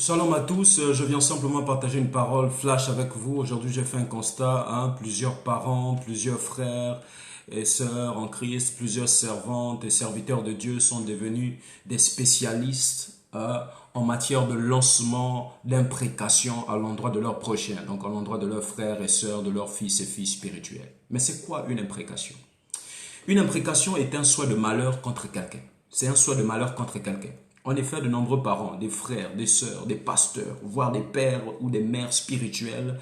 Shalom à tous, je viens simplement partager une parole flash avec vous. Aujourd'hui, j'ai fait un constat, plusieurs parents, plusieurs frères et sœurs en Christ, plusieurs servantes et serviteurs de Dieu sont devenus des spécialistes en matière de lancement d'imprécations à l'endroit de leurs prochains, donc à l'endroit de leurs frères et sœurs, de leurs fils et filles spirituels. Mais c'est quoi une imprécation? Une imprécation est un souhait de malheur contre quelqu'un. C'est un souhait de malheur contre quelqu'un. En effet, de nombreux parents, des frères, des sœurs, des pasteurs, voire des pères ou des mères spirituelles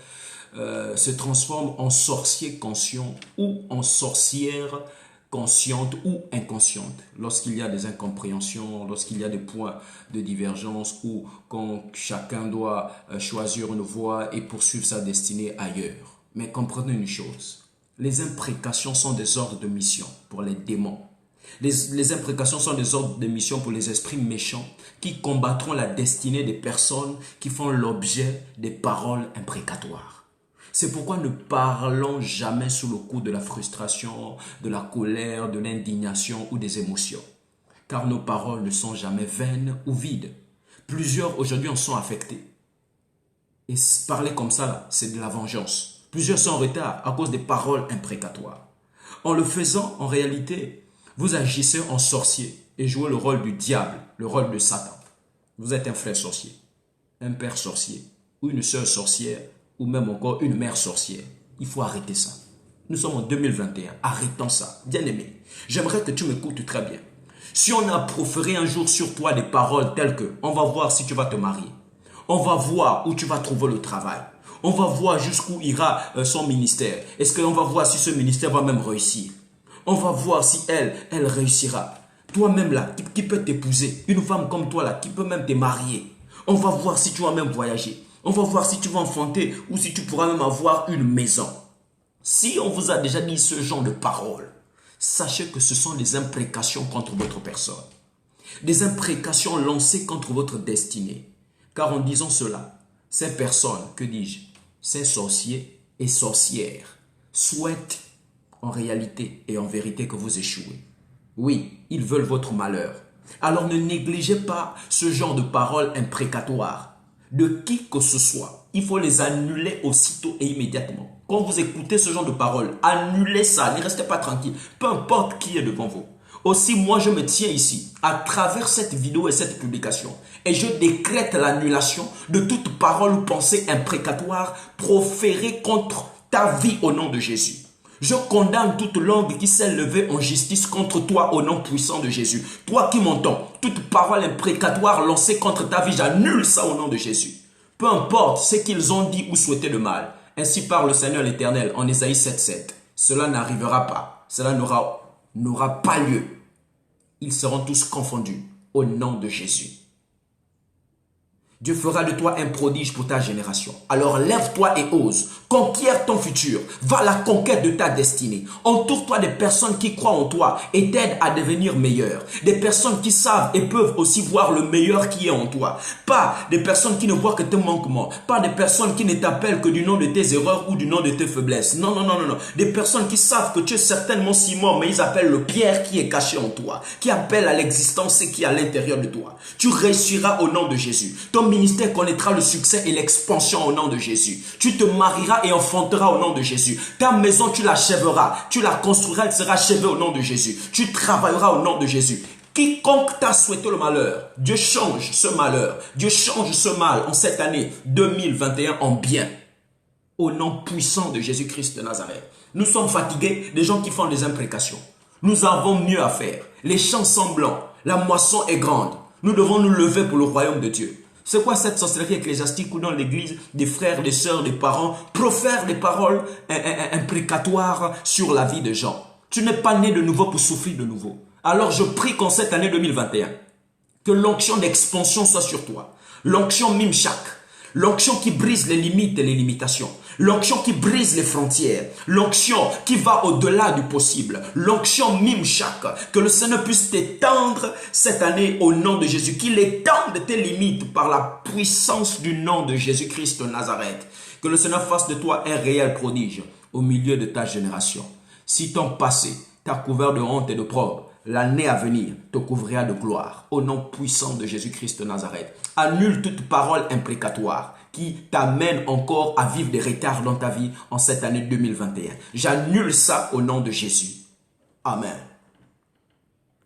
se transforment en sorciers conscients ou en sorcières conscientes ou inconscientes. Lorsqu'il y a des incompréhensions, lorsqu'il y a des points de divergence ou quand chacun doit choisir une voie et poursuivre sa destinée ailleurs. Mais comprenez une chose, les imprécations sont des ordres de mission pour les démons. Les imprécations sont des ordres de mission pour les esprits méchants qui combattront la destinée des personnes qui font l'objet des paroles imprécatoires. C'est pourquoi ne parlons jamais sous le coup de la frustration, de la colère, de l'indignation ou des émotions. Car nos paroles ne sont jamais vaines ou vides. Plusieurs aujourd'hui en sont affectés. Et parler comme ça, c'est de la vengeance. Plusieurs sont en retard à cause des paroles imprécatoires. En le faisant, en réalité, vous agissez en sorcier et jouez le rôle du diable, le rôle de Satan. Vous êtes un frère sorcier, un père sorcier, ou une sœur sorcière, ou même encore une mère sorcière. Il faut arrêter ça. Nous sommes en 2021, arrêtons ça. Bien-aimé, j'aimerais que tu m'écoutes très bien. Si on a proféré un jour sur toi des paroles telles que « on va voir si tu vas te marier », on va voir où tu vas trouver le travail, on va voir jusqu'où ira son ministère, est-ce qu'on va voir si ce ministère va même réussir. On va voir si elle réussira. Toi-même là, qui peut t'épouser. Une femme comme toi là, qui peut même te marier. On va voir si tu vas même voyager. On va voir si tu vas enfanter ou si tu pourras même avoir une maison. Si on vous a déjà dit ce genre de paroles, sachez que ce sont des imprécations contre votre personne. Des imprécations lancées contre votre destinée. Car en disant cela, ces personnes, que dis-je, ces sorciers et sorcières souhaitent en réalité et en vérité que vous échouez. Oui, ils veulent votre malheur. Alors ne négligez pas ce genre de paroles imprécatoires de qui que ce soit. Il faut les annuler aussitôt et immédiatement. Quand vous écoutez ce genre de paroles, annulez ça, ne restez pas tranquille, peu importe qui est devant vous. Aussi, moi, je me tiens ici, à travers cette vidéo et cette publication, et je décrète l'annulation de toute parole ou pensée imprécatoire proférée contre ta vie au nom de Jésus. Je condamne toute langue qui s'est levée en justice contre toi au nom puissant de Jésus. Toi qui m'entends, toute parole imprécatoire lancée contre ta vie, j'annule ça au nom de Jésus. Peu importe ce qu'ils ont dit ou souhaité de mal. Ainsi parle le Seigneur l'Éternel en Ésaïe 7,7. Cela n'arrivera pas. Cela n'aura pas lieu. Ils seront tous confondus au nom de Jésus. Dieu fera de toi un prodige pour ta génération. Alors lève-toi et ose. Conquiert ton futur. Va à la conquête de ta destinée. Entoure-toi des personnes qui croient en toi et t'aident à devenir meilleur. Des personnes qui savent et peuvent aussi voir le meilleur qui est en toi. Pas des personnes qui ne voient que tes manquements. Pas des personnes qui ne t'appellent que du nom de tes erreurs ou du nom de tes faiblesses. Non, non, non, non, non. Des personnes qui savent que tu es certainement Simon, mais ils appellent le Pierre qui est caché en toi. Qui appelle à l'existence et qui est à l'intérieur de toi. Tu réussiras au nom de Jésus. Ton ministère connaîtra le succès et l'expansion au nom de Jésus. Tu te marieras et enfanteras au nom de Jésus. Ta maison, tu l'achèveras. Tu la construiras, elle sera achevée au nom de Jésus. Tu travailleras au nom de Jésus. Quiconque t'a souhaité le malheur, Dieu change ce malheur. Dieu change ce mal en cette année 2021 en bien. Au nom puissant de Jésus-Christ de Nazareth. Nous sommes fatigués des gens qui font des imprécations. Nous avons mieux à faire. Les champs sont blancs. La moisson est grande. Nous devons nous lever pour le royaume de Dieu. C'est quoi cette sorcellerie ecclésiastique où dans l'église, des frères, des sœurs, des parents profèrent des paroles imprécatoires sur la vie des gens? Tu n'es pas né de nouveau pour souffrir de nouveau. Alors je prie qu'en cette année 2021, que l'onction d'expansion soit sur toi. L'onction Mimchak. L'onction qui brise les limites et les limitations. L'onction qui brise les frontières. L'onction qui va au-delà du possible. L'onction Mimchak. Que le Seigneur puisse t'étendre cette année au nom de Jésus. Qu'il étende tes limites par la puissance du nom de Jésus-Christ de Nazareth. Que le Seigneur fasse de toi un réel prodige au milieu de ta génération. Si ton passé t'a couvert de honte et de d'opprobre, l'année à venir te couvrira de gloire. Au nom puissant de Jésus-Christ de Nazareth. Annule toute parole imprécatoire qui t'amène encore à vivre des retards dans ta vie en cette année 2021. J'annule ça au nom de Jésus. Amen.